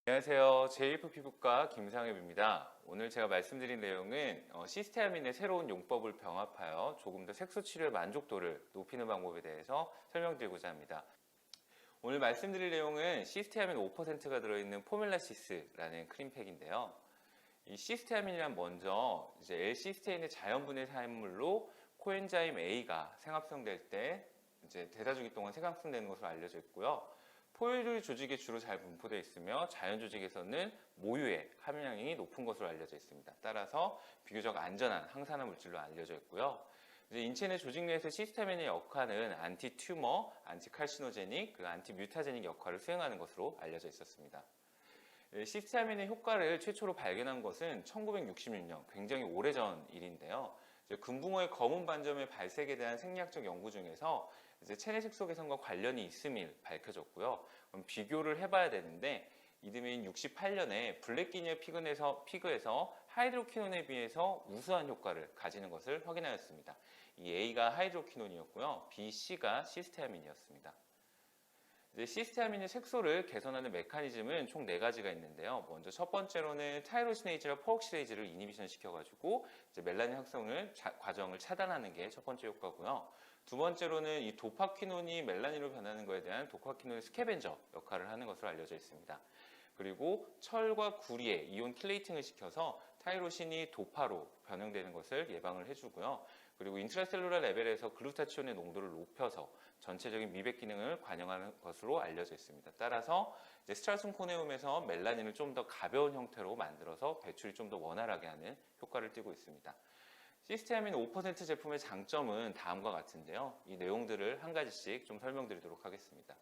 안녕하세요. 제이프 피부과 김상엽입니다. 오늘 제가 말씀드린 내용은 시스테아민의 새로운 용법을 병합하여 조금 더 색소 치료의 만족도를 높이는 방법에 대해서 설명드리고자 합니다. 오늘 말씀드릴 내용은 시스테아민 5%가 들어있는 포뮬라시스라는 크림팩인데요. 이 시스테아민이란 먼저 이제 L-시스테인의 자연분해 산물로 코엔자임 A가 생합성될 때 이제 대사주기 동안 생합성되는 것으로 알려져 있고요. 포유류 조직에 주로 잘 분포되어 있으며 자연 조직에서는 모유의 함유량이 높은 것으로 알려져 있습니다. 따라서 비교적 안전한 항산화 물질로 알려져 있고요. 이제 인체 내 조직 내에서 시스테아민의 역할은 안티 튜머, 안티 칼시노제닉, 그리고 안티 뮤타제닉 역할을 수행하는 것으로 알려져 있었습니다. 시스테아민의 효과를 최초로 발견한 것은 1966년, 굉장히 오래전 일인데요. 금붕어의 검은 반점의 발색에 대한 생리학적 연구 중에서 이제 체내 색소 개선과 관련이 있음이 밝혀졌고요. 그럼 비교를 해봐야 되는데 이듬해인 68년에 블랙기니아 피그에서 하이드로키논에 비해서 우수한 효과를 가지는 것을 확인하였습니다. 이 A가 하이드로키논이었고요. B, C가 시스테아민이었습니다. 이제 시스테아민의 색소를 개선하는 메커니즘은 총 4가지가 있는데요. 먼저 첫 번째로는 타이로시네이즈와 퍼옥시데이즈를 이니비션 시켜가지고 이제 멜라닌 합성을 과정을 차단하는 게 첫 번째 효과고요. 두 번째로는 이 도파퀴논이 멜라닌으로 변하는 것에 대한 도파퀴논의 스캐벤저 역할을 하는 것으로 알려져 있습니다. 그리고 철과 구리에 이온 킬레이팅을 시켜서 타이로신이 도파로 변형되는 것을 예방을 해주고요. 그리고 인트라셀룰라 레벨에서 글루타치온의 농도를 높여서 전체적인 미백 기능을 관여하는 것으로 알려져 있습니다. 따라서 이제 스트라툼 코네움에서 멜라닌을 좀 더 가벼운 형태로 만들어서 배출이 좀 더 원활하게 하는 효과를 띠고 있습니다. 시스테아민 5% 제품의 장점은 다음과 같은데요. 이 내용들을 한 가지씩 좀 설명드리도록 하겠습니다.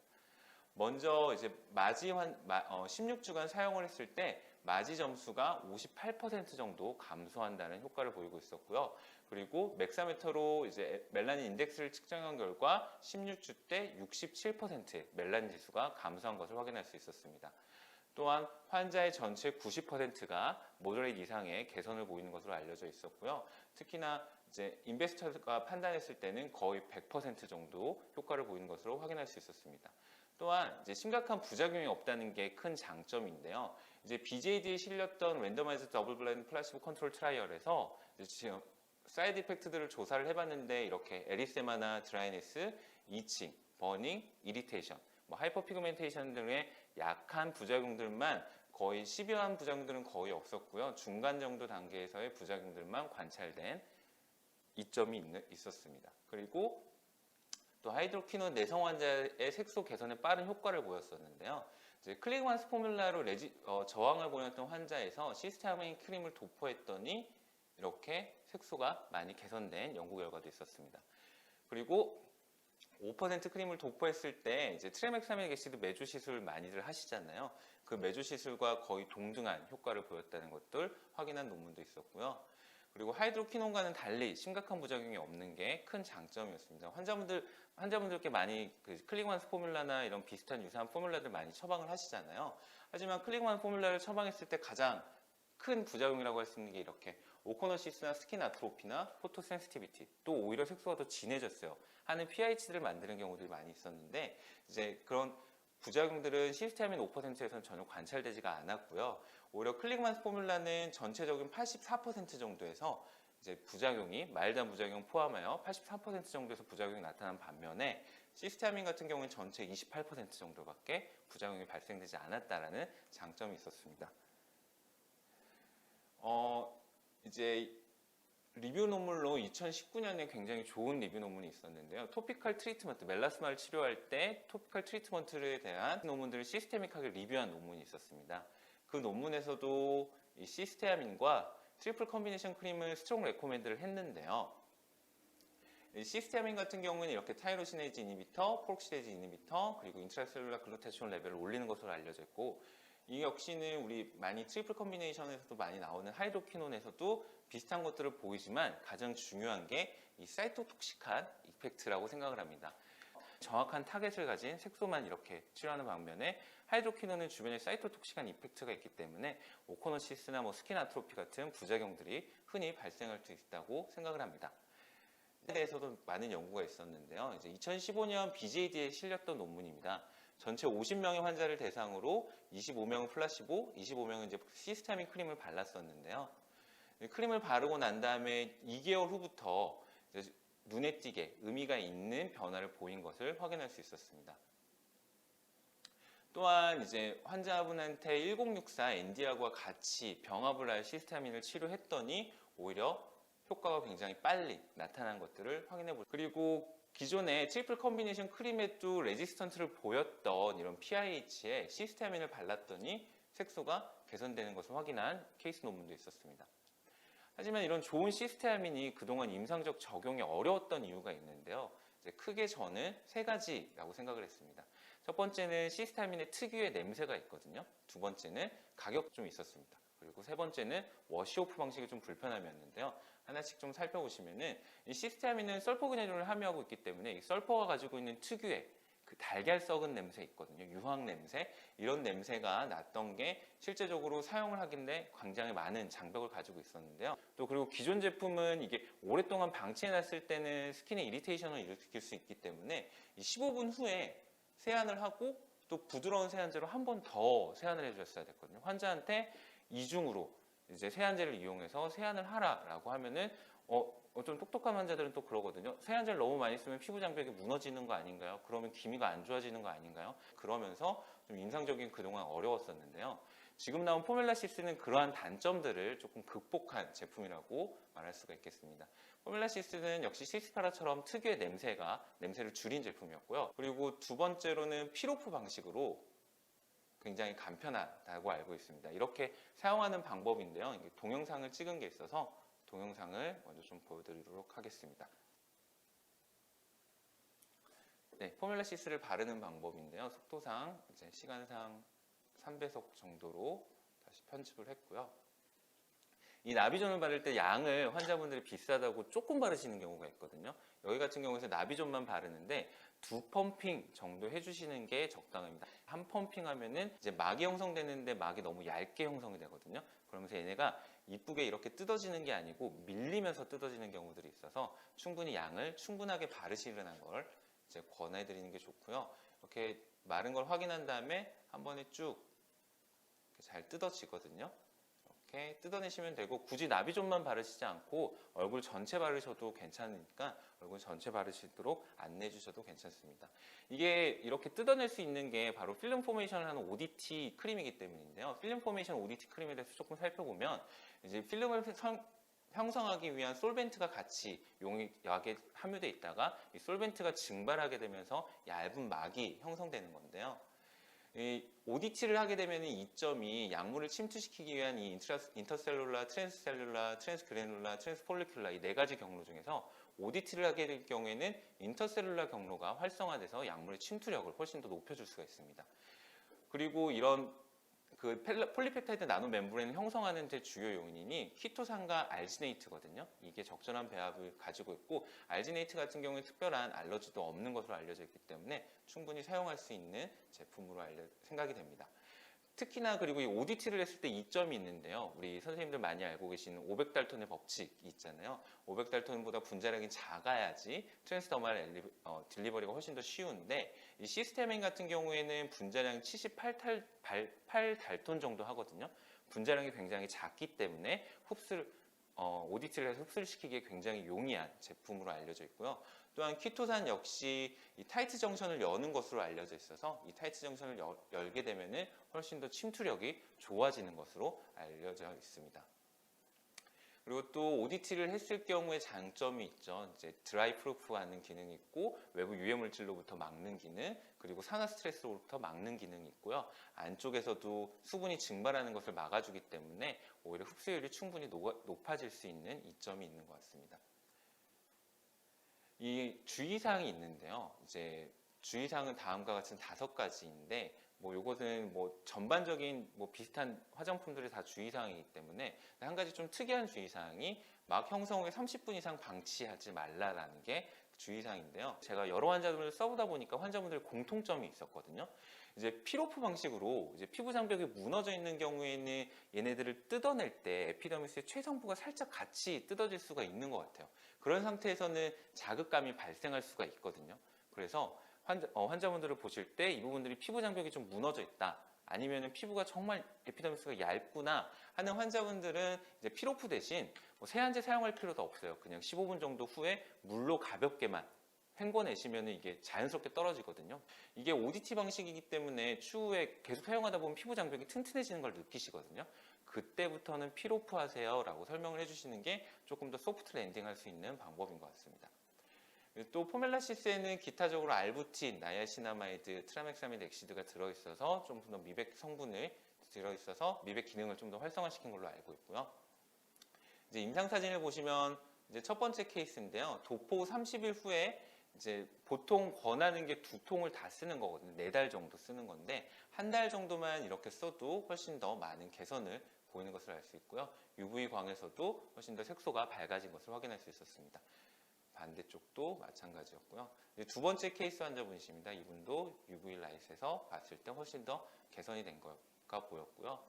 먼저 이제 16주간 사용을 했을 때 마지 점수가 58% 정도 감소한다는 효과를 보이고 있었고요. 그리고 맥사메터로 이제 멜라닌 인덱스를 측정한 결과 16주 때 67%의 멜라닌 지수가 감소한 것을 확인할 수 있었습니다. 또한 환자의 전체 90%가 모더레이트 이상의 개선을 보이는 것으로 알려져 있었고요. 특히나 이제 인베스터가 판단했을 때는 거의 100% 정도 효과를 보이는 것으로 확인할 수 있었습니다. 또한 이제 심각한 부작용이 없다는 게 큰 장점인데요. 이제 BJD에 실렸던 랜더마이즈 더블 블라인드 플라시보 컨트롤 트라이얼에서 지금 사이드 이펙트들을 조사를 해봤는데 이렇게 에리세마나 드라이네스, 이칭, 버닝, 이리테이션, 하이퍼피그멘테이션 등의 약한 부작용들만 거의 시비한 부작용들은 거의 없었고요. 중간 정도 단계에서의 부작용들만 관찰된 이점이 있었습니다. 그리고 또 하이드로퀴논 내성 환자의 색소 개선에 빠른 효과를 보였었는데요. 이제 클릭완스 포뮬라로 저항을 보였던 환자에서 시스테아민 크림을 도포했더니 이렇게 색소가 많이 개선된 연구 결과도 있었습니다. 그리고 5% 크림을 도포했을 때 이제 트레맥사민 애시드 매주 시술을 많이들 하시잖아요. 그 매주 시술과 거의 동등한 효과를 보였다는 것들 확인한 논문도 있었고요. 그리고 하이드로퀴논과는 달리 심각한 부작용이 없는 게 큰 장점이었습니다. 환자분들께 많이 그 클릭완스 포뮬라나 이런 비슷한 유사한 포뮬라들 많이 처방을 하시잖아요. 하지만 클릭완스 포뮬라를 처방했을 때 가장 큰 부작용이라고 할 수 있는 게 이렇게 오코노시스나 스킨 아트로피나 포토 센시티비티, 또 오히려 색소가 더 진해졌어요 하는 pH들을 만드는 경우들이 많이 있었는데 이제 그런 부작용들은 시스테아민 5%에서는 전혀 관찰되지가 않았고요. 오히려 클릭만스 포뮬라는 전체적인 84% 정도에서 이제 부작용이 마일드한 부작용 포함하여 84% 정도에서 부작용이 나타난 반면에 시스테아민 같은 경우는 전체 28% 정도밖에 부작용이 발생되지 않았다라는 장점이 있었습니다. 이제 리뷰 논문로 2019년에 굉장히 좋은 리뷰 논문이 있었는데요. 토피컬 트리트먼트, 멜라스마를 치료할 때 토피컬 트리트먼트에 대한 논문들을 시스테믹하게 리뷰한 논문이 있었습니다. 그 논문에서도 이 시스테아민과 트리플 컨비네이션 크림을 스트롱 레코멘드를 했는데요. 이 시스테아민 같은 경우는 이렇게 타이로시네이즈 이니비터, 포록시데이즈 이니비터, 그리고 인트라셀룰라 글루타치온 레벨을 올리는 것으로 알려져 있고 이 역시는 우리 많이 트리플 컨비네이션에서도 많이 나오는 하이드로퀴논에서도 비슷한 것들을 보이지만 가장 중요한 게 이 사이토톡식한 이펙트라고 생각을 합니다. 정확한 타겟을 가진 색소만 이렇게 치료하는 반면에 하이드로퀴논은 주변에 사이토톡식한 이펙트가 있기 때문에 오코노시스나 스킨 아트로피 같은 부작용들이 흔히 발생할 수 있다고 생각을 합니다. 에 대해서도 많은 연구가 있었는데요. 이제 2015년 BJD에 실렸던 논문입니다. 전체 50명의 환자를 대상으로 25명은 플라시보, 25명은 이제 시스타민 크림을 발랐었는데요. 크림을 바르고 난 다음에 2개월 후부터 이제 눈에 띄게 의미가 있는 변화를 보인 것을 확인할 수 있었습니다. 또한 이제 환자분한테 1064 엔디아고와 같이 병합을 할 시스타민을 치료했더니 오히려 효과가 굉장히 빨리 나타난 것들을 확인해 보죠. 그리고 기존에 트리플 컨비네이션 크림에도 레지스턴트를 보였던 이런 PIH에 시스타민을 발랐더니 색소가 개선되는 것을 확인한 케이스 논문도 있었습니다. 하지만 이런 좋은 시스타민이 그동안 임상적 적용이 어려웠던 이유가 있는데요. 이제 크게 저는 세 가지라고 생각을 했습니다. 첫 번째는 시스타민의 특유의 냄새가 있거든요. 두 번째는 가격이 좀 있었습니다. 그리고 세 번째는 워시오프 방식이 좀 불편함이었는데요. 하나씩 좀 살펴보시면은 이 시스타민은 설포 그래놀을 함유하고 있기 때문에 이 설포가 가지고 있는 특유의 그 달걀 썩은 냄새 있거든요. 유황 냄새. 이런 냄새가 났던 게 실제적으로 사용을 하긴데 굉장히 많은 장벽을 가지고 있었는데요. 또 그리고 기존 제품은 이게 오랫동안 방치해놨을 때는 스킨에 이리테이션을 일으킬 수 있기 때문에 이 15분 후에 세안을 하고 또 부드러운 세안제로 한 번 더 세안을 해주셨어야 됐거든요. 환자한테 이중으로 이제 세안제를 이용해서 세안을 하라라고 하면은 좀 똑똑한 환자들은 또 그러거든요. 세안제를 너무 많이 쓰면 피부 장벽이 무너지는 거 아닌가요? 그러면 기미가 안 좋아지는 거 아닌가요? 그러면서 좀 인상적인 그동안 어려웠었는데요. 지금 나온 포뮬라시스는 그러한 단점들을 조금 극복한 제품이라고 말할 수가 있겠습니다. 포뮬라시스는 역시 시스파라처럼 특유의 냄새를 줄인 제품이었고요. 그리고 두 번째로는 피로프 방식으로 굉장히 간편하다고 알고 있습니다. 이렇게 사용하는 방법인데요. 이게 동영상을 찍은 게 있어서 동영상을 먼저 좀 보여드리도록 하겠습니다. 네, 포뮬라시스를 바르는 방법인데요. 속도상, 이제 시간상 3배속 정도로 다시 편집을 했고요. 이 나비존을 바를 때 양을 환자분들이 비싸다고 조금 바르시는 경우가 있거든요. 여기 같은 경우에는 나비존만 바르는데 2펌핑 정도 해주시는 게 적당합니다. 한 펌핑 하면은 이제 막이 형성되는데 막이 너무 얇게 형성이 되거든요. 그러면서 얘네가 이쁘게 이렇게 뜯어지는 게 아니고 밀리면서 뜯어지는 경우들이 있어서 충분히 양을 충분하게 바르시라는 걸 이제 권해드리는 게 좋고요. 이렇게 마른 걸 확인한 다음에 한 번에 쭉 잘 뜯어지거든요. 이렇게 뜯어내시면 되고 굳이 나비존만 바르시지 않고 얼굴 전체 바르셔도 괜찮으니까 얼굴 전체 바르시도록 안내해 주셔도 괜찮습니다. 이게 이렇게 뜯어낼 수 있는 게 바로 필름 포메이션을 하는 ODT 크림이기 때문인데요. 필름 포메이션 ODT 크림에 대해서 조금 살펴보면 이제 필름을 형성하기 위한 솔벤트가 같이 용약에 함유되어 있다가 이 솔벤트가 증발하게 되면서 얇은 막이 형성되는 건데요. 이 ODT를 하게 되면 이 점이 약물을 침투시키기 위한 이 인터셀룰라, 트랜스셀룰라, 트랜스그래놀라, 트랜스폴리큘라 이 네 가지 경로 중에서 ODT를 하게 될 경우에는 인터셀룰라 경로가 활성화돼서 약물의 침투력을 훨씬 더 높여줄 수가 있습니다. 그리고 이런 그 폴리펩타이드 나노 멤브레인을 형성하는 데 주요 요인이 키토산과 알지네이트거든요. 이게 적절한 배합을 가지고 있고 알지네이트 같은 경우에 특별한 알러지도 없는 것으로 알려져 있기 때문에 충분히 사용할 수 있는 제품으로 생각이 됩니다. 특히나 그리고 이 ODT를 했을 때 이점이 있는데요. 우리 선생님들 많이 알고 계시는 500달톤의 법칙이 있잖아요. 500달톤보다 분자량이 작아야지 트랜스더멀 딜리버리가 훨씬 더 쉬운데 이 시스테민 같은 경우에는 분자량이 78달톤 정도 하거든요. 분자량이 굉장히 작기 때문에 ODT를 해서 흡수를 시키기에 굉장히 용이한 제품으로 알려져 있고요. 또한 키토산 역시 이 타이트 정션을 여는 것으로 알려져 있어서 이 타이트 정션을 열게 되면은 훨씬 더 침투력이 좋아지는 것으로 알려져 있습니다. 그리고 또 ODT를 했을 경우에 장점이 있죠. 이제 드라이 프루프하는 기능이 있고 외부 유해 물질로부터 막는 기능, 그리고 산화 스트레스로부터 막는 기능이 있고요. 안쪽에서도 수분이 증발하는 것을 막아주기 때문에 오히려 흡수율이 충분히 높아질 수 있는 이점이 있는 것 같습니다. 이 주의사항이 있는데요. 이제 주의사항은 다음과 같은 5가지인데 요것은 전반적인 비슷한 화장품들이 다 주의사항이기 때문에 한 가지 좀 특이한 주의사항이 막 형성 후에 30분 이상 방치하지 말라라는 게 주의사항인데요. 제가 여러 환자들을 써보다 보니까 환자분들 공통점이 있었거든요. 이제 피로프 방식으로 이제 피부 장벽이 무너져 있는 경우에는 얘네들을 뜯어낼 때 에피더미스의 최상부가 살짝 같이 뜯어질 수가 있는 것 같아요. 그런 상태에서는 자극감이 발생할 수가 있거든요. 그래서 환자분들을 보실 때 이 부분들이 피부 장벽이 좀 무너져 있다. 아니면 피부가 정말 에피더미스가 얇구나 하는 환자분들은 이제 피로프 대신 세안제 사용할 필요도 없어요. 그냥 15분 정도 후에 물로 가볍게만 헹궈내시면 이게 자연스럽게 떨어지거든요. 이게 ODT 방식이기 때문에 추후에 계속 사용하다 보면 피부 장벽이 튼튼해지는 걸 느끼시거든요. 그때부터는 피로프 하세요 라고 설명을 해주시는 게 조금 더 소프트 랜딩 할 수 있는 방법인 것 같습니다. 또 포멜라시스에는 기타적으로 알부틴, 나야시나마이드, 트라멕사민 엑시드가 들어있어서 좀 더 미백 성분을 들어있어서 미백 기능을 좀 더 활성화시킨 걸로 알고 있고요. 이제 임상 사진을 보시면 이제 첫 번째 케이스인데요. 도포 30일 후에 이제 보통 권하는 게 2통을 다 쓰는 거거든요. 4달 정도 쓰는 건데 한 달 정도만 이렇게 써도 훨씬 더 많은 개선을 보이는 것을 알 수 있고요. UV 광에서도 훨씬 더 색소가 밝아진 것을 확인할 수 있었습니다. 반대쪽도 마찬가지였고요. 두 번째 케이스 환자분이십니다. 이분도 UV 라이트에서 봤을 때 훨씬 더 개선이 된 거가 보였고요.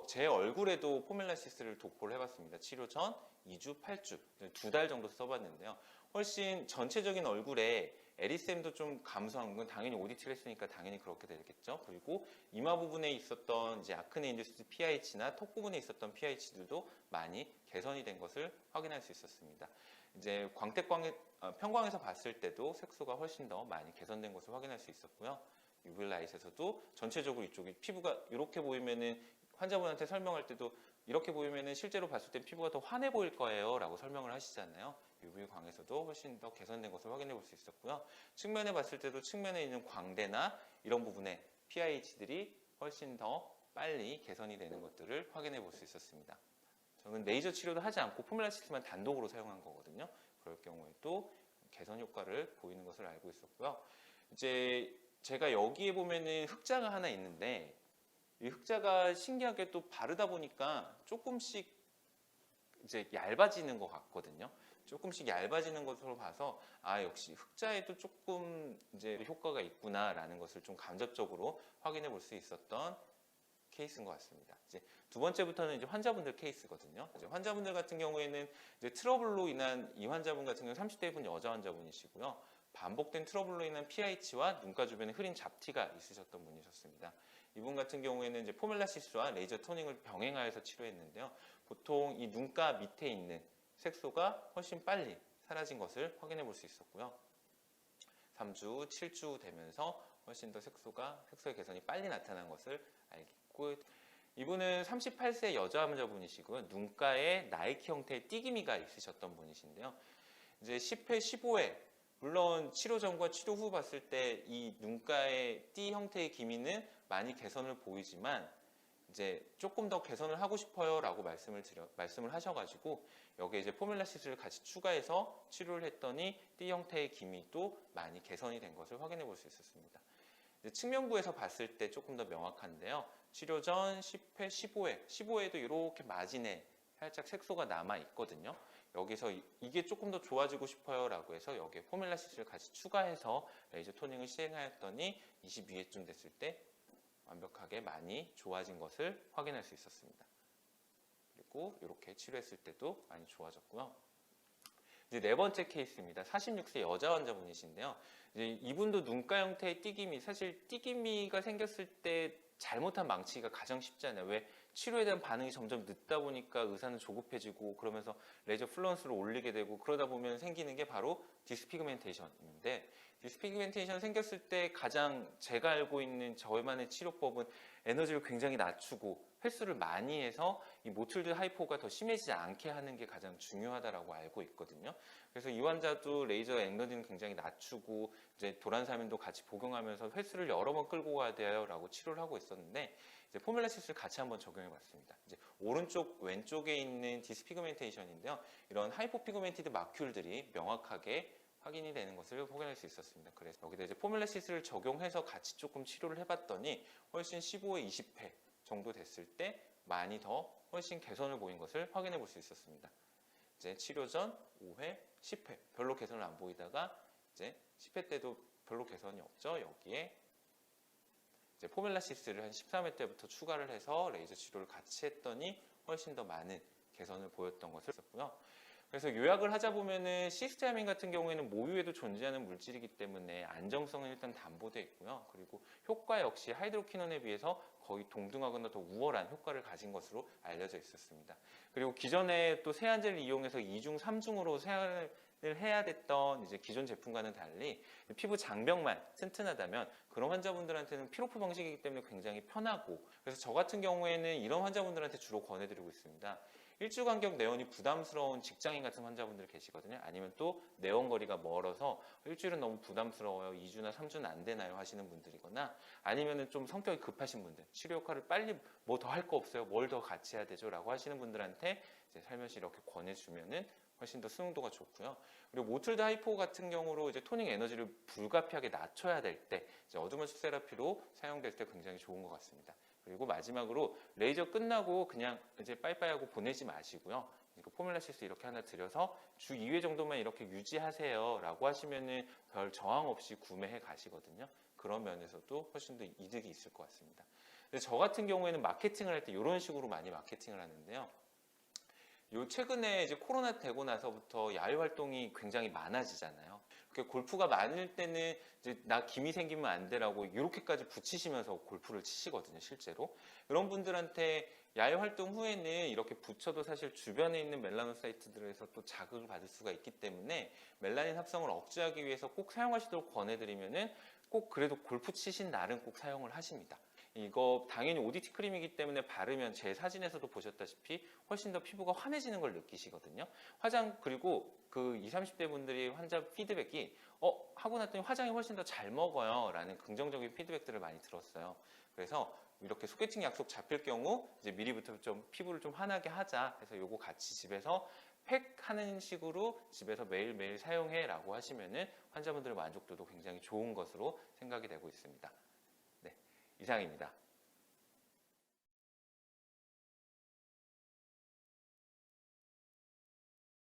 제 얼굴에도 포멜라시스를 도포를 해봤습니다. 치료 전 2주, 8주, 2달 정도 써봤는데요. 훨씬 전체적인 얼굴에 에리셈도 좀 감소한 건 당연히 ODT를 했으니까 당연히 그렇게 되겠죠. 그리고 이마 부분에 있었던 이제 아크네 인듀스드 pH나 턱 부분에 있었던 pH들도 많이 개선이 된 것을 확인할 수 있었습니다. 이제 편광에서 봤을 때도 색소가 훨씬 더 많이 개선된 것을 확인할 수 있었고요. UV 라이트에서도 전체적으로 이쪽이 피부가 이렇게 보이면은 환자분한테 설명할 때도 이렇게 보이면은 실제로 봤을 때 피부가 더 환해 보일 거예요 라고 설명을 하시잖아요. UV 광에서도 훨씬 더 개선된 것을 확인해 볼 수 있었고요. 측면에 봤을 때도 측면에 있는 광대나 이런 부분에 pH들이 훨씬 더 빨리 개선이 되는 것들을 확인해 볼 수 있었습니다. 저는 레이저 치료도 하지 않고 포멜라시스만 단독으로 사용한 거거든요. 그럴 경우에도 개선 효과를 보이는 것을 알고 있었고요. 이제 제가 여기에 보면은 흑자가 하나 있는데 이 흑자가 신기하게 또 바르다 보니까 조금씩 이제 얇아지는 것 같거든요. 조금씩 얇아지는 것으로 봐서 역시 흑자에도 조금 이제 효과가 있구나라는 것을 좀 간접적으로 확인해 볼 수 있었던 케이스인 것 같습니다. 이제 두 번째부터는 이제 환자분들 케이스거든요. 이제 환자분들 같은 경우에는 이제 트러블로 인한 이 환자분 같은 경우는 30대 분 여자 환자분이시고요. 반복된 트러블로 인한 PIH와 눈가 주변에 흐린 잡티가 있으셨던 분이셨습니다. 이분 같은 경우에는 이제 포멜라시스와 레이저 토닝을 병행하여서 치료했는데요. 보통 이 눈가 밑에 있는 색소가 훨씬 빨리 사라진 것을 확인해 볼 수 있었고요. 3주, 7주 되면서 훨씬 더 색소의 개선이 빨리 나타난 것을 알겠고, 이분은 38세 여자 환자분이시고요. 눈가에 나이키 형태의 띠기미가 있으셨던 분이신데요. 이제 10회, 15회, 물론 치료 전과 치료 후 봤을 때 이 눈가의 띠 형태의 기미는 많이 개선을 보이지만 이제 조금 더 개선을 하고 싶어요라고 말씀을 하셔가지고 여기에 이제 포멜라시스를 같이 추가해서 치료를 했더니 띠 형태의 기미도 많이 개선이 된 것을 확인해 볼 수 있었습니다. 이제 측면부에서 봤을 때 조금 더 명확한데요. 치료 전 10회, 15회도 이렇게 마진에 살짝 색소가 남아 있거든요. 여기서 이게 조금 더 좋아지고 싶어요 라고 해서 여기에 포멜라시스를 같이 추가해서 레이저 토닝을 시행하였더니 22회쯤 됐을 때 완벽하게 많이 좋아진 것을 확인할 수 있었습니다. 그리고 이렇게 치료했을 때도 많이 좋아졌고요. 이제 네 번째 케이스입니다. 46세 여자 환자분이신데요. 이제 이분도 눈가 형태의 띠기미, 사실 띠기미가 생겼을 때 잘못한 망치기가 가장 쉽잖아요. 왜? 치료에 대한 반응이 점점 늦다 보니까 의사는 조급해지고 그러면서 레이저 플루언스를 올리게 되고 그러다 보면 생기는 게 바로 디스피그멘테이션인데, 디스피그멘테이션 생겼을 때 가장 제가 알고 있는 저만의 치료법은 에너지를 굉장히 낮추고 횟수를 많이 해서 이 모틸드 하이포가 더 심해지지 않게 하는 게 가장 중요하다라고 알고 있거든요. 그래서 이 환자도 레이저 에너지는 굉장히 낮추고 이제 도란사민도 같이 복용하면서 횟수를 여러 번 끌고 가야 돼요라고 치료를 하고 있었는데, 이제 포멜라시스를 같이 한번 적용해봤습니다. 이제 오른쪽 왼쪽에 있는 디스피그멘테이션인데요. 이런 하이포피그멘티드 마큘들이 명확하게 확인이 되는 것을 확인할 수 있었습니다. 그래서 여기다 이제 포멜라시스를 적용해서 같이 조금 치료를 해봤더니 훨씬 15회, 20회 정도 됐을 때 많이 더 훨씬 개선을 보인 것을 확인해 볼 수 있었습니다. 이제 치료 전 5회, 10회 별로 개선을 안 보이다가 이제 10회 때도 별로 개선이 없죠. 여기에 이제 포멜라시스를 한 13회 때부터 추가를 해서 레이저 치료를 같이 했더니 훨씬 더 많은 개선을 보였던 것을 했었고요. 그래서 요약을 하자 보면은 시스테아민 같은 경우에는 모유에도 존재하는 물질이기 때문에 안정성은 일단 담보되어 있고요. 그리고 효과 역시 하이드로퀴논에 비해서 거의 동등하거나 더 우월한 효과를 가진 것으로 알려져 있었습니다. 그리고 기존에 또 세안제를 이용해서 2중, 3중으로 세안을 해야 됐던 이제 기존 제품과는 달리 피부 장벽만 튼튼하다면 그런 환자분들한테는 피로프 방식이기 때문에 굉장히 편하고, 그래서 저 같은 경우에는 이런 환자분들한테 주로 권해드리고 있습니다. 일주 간격 내원이 부담스러운 직장인 같은 환자분들 계시거든요. 아니면 또 내원거리가 멀어서 일주일은 너무 부담스러워요, 2주나 3주는 안 되나요 하시는 분들이거나, 아니면 좀 성격이 급하신 분들, 치료 효과를 빨리 뭐 더 할 거 없어요, 뭘 더 같이 해야 되죠 라고 하시는 분들한테 이제 살며시 이렇게 권해주면은 훨씬 더 수용도가 좋고요. 그리고 모틀드 하이포 같은 경우로 이제 토닝 에너지를 불가피하게 낮춰야 될 때, 이제 어드먼스 세라피로 사용될 때 굉장히 좋은 것 같습니다. 그리고 마지막으로 레이저 끝나고 그냥 이제 빠이빠이하고 보내지 마시고요. 포뮬라 시스 이렇게 하나 드려서 주 2회 정도만 이렇게 유지하세요 라고 하시면은 별 저항 없이 구매해 가시거든요. 그런 면에서도 훨씬 더 이득이 있을 것 같습니다. 근데 저 같은 경우에는 마케팅을 할 때 이런 식으로 많이 마케팅을 하는데요. 요 최근에 이제 코로나 되고 나서부터 야외 활동이 굉장히 많아지잖아요. 골프가 많을 때는 이제 나 기미 생기면 안 되라고 이렇게까지 붙이시면서 골프를 치시거든요, 실제로. 이런 분들한테 야외 활동 후에는 이렇게 붙여도 사실 주변에 있는 멜라노사이트들에서 또 자극을 받을 수가 있기 때문에 멜라닌 합성을 억제하기 위해서 꼭 사용하시도록 권해드리면은 꼭 그래도 골프 치신 날은 꼭 사용을 하십니다. 이거 당연히 ODT 크림이기 때문에 바르면 제 사진에서도 보셨다시피 훨씬 더 피부가 환해지는 걸 느끼시거든요. 그리고 그 20, 30대 분들이 환자 피드백이 하고 났더니 화장이 훨씬 더 잘 먹어요 라는 긍정적인 피드백들을 많이 들었어요. 그래서 이렇게 소개팅 약속 잡힐 경우 이제 미리부터 좀 피부를 좀 환하게 하자 해서 요거 같이 집에서 팩하는 식으로 집에서 매일매일 사용해 라고 하시면은 환자분들의 만족도도 굉장히 좋은 것으로 생각이 되고 있습니다. 네, 이상입니다.